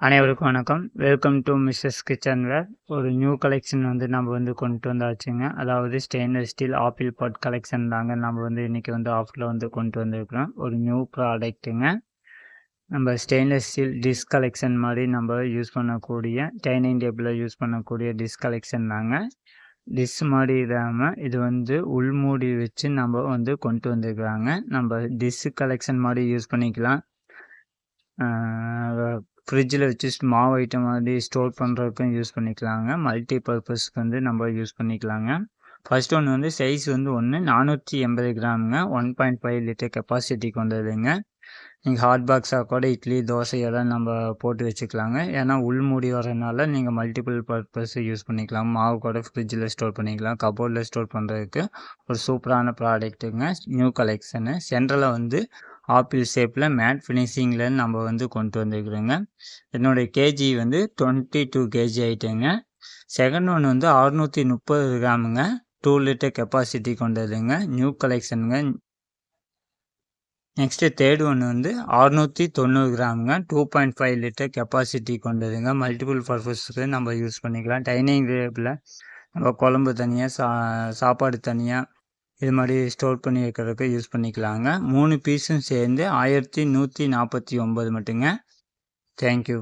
அனைவருக்கும் வணக்கம். Welcome to Mrs kitchen வேர். ஒரு நியூ கலெக்ஷன் நம்ம கொண்டு வந்தாச்சுங்க. அதாவது ஸ்டெயின்லெஸ் ஸ்டீல் ஆப்பிள் பாட் கலெக்ஷன் தாங்க நம்ம இன்றைக்கி ஆஃபரில் கொண்டு வந்திருக்கிறோம். ஒரு நியூ ப்ராடக்ட்டுங்க. நம்ம ஸ்டெயின்லெஸ் ஸ்டீல் டிஷ் கலெக்ஷன் மாதிரி நம்ம யூஸ் பண்ணக்கூடிய டைனிங் டேபிளில் யூஸ் பண்ணக்கூடிய டிஷ் கலெக்ஷன் தாங்க. டிஷ் மாதிரி இல்லாமல் இது உள்மூடி வச்சு நம்ம கொண்டு வந்துருக்குறாங்க. நம்ம டிஷ் கலெக்ஷன் மாதிரி யூஸ் பண்ணிக்கலாம். ஃப்ரிட்ஜில் வச்சு மாவு ஐட்டம் மாதிரி ஸ்டோர் பண்ணுறதுக்கும் யூஸ் பண்ணிக்கலாங்க. மல்டி பர்பஸ்க்கு நம்ம யூஸ் பண்ணிக்கலாங்க. ஃபர்ஸ்ட் ஒன்று சைஸ் ஒன்று 480 கிராமுங்க. 1.5 லிட்டர் கெப்பாசிட்டி கொண்டதுங்க. நீங்கள் ஹாட் பாக்ஸாக கூட இட்லி தோசை எல்லாம் நம்ம போட்டு வச்சுக்கலாங்க. ஏன்னா உள்மூடி வரனால நீங்கள் மல்டிபிள் பர்பஸ் யூஸ் பண்ணிக்கலாம். மாவு கூட ஃப்ரிட்ஜில் ஸ்டோர் பண்ணிக்கலாம். கபோர்டில் ஸ்டோர் பண்ணுறதுக்கு ஒரு சூப்பரான ப்ராடக்ட்டுங்க. New collection. சென்ட்ரலில் ஆப்பிள் ஷேப்பில் மேட் ஃபினிஷிங்கில் நம்ம கொண்டு வந்துருக்குறோங்க. என்னுடைய கேஜி 22 கேஜி ஆகிட்டுங்க. செகண்ட் ஒன்று 630 கிராமுங்க. 2 லிட்டர் கெப்பாசிட்டி கொண்டதுங்க. நியூ கலெக்ஷனுங்க. நெக்ஸ்ட்டு தேர்ட் ஒன்று 690 கிராமுங்க. 2.5 லிட்டர் கெப்பாசிட்டி கொண்டதுங்க. மல்டிபிள் பர்பஸ்க்கு நம்ம யூஸ் பண்ணிக்கலாம். டைனிங் டேபிளில் நம்ம குழம்பு தனியாக சாப்பாடு தனியாக இது மாதிரி ஸ்டோர் பண்ணி வைக்கிறதுக்கு யூஸ் பண்ணிக்கலாங்க. 3 பீஸும் சேர்ந்து 1149 மட்டுங்க. தேங்க்யூ.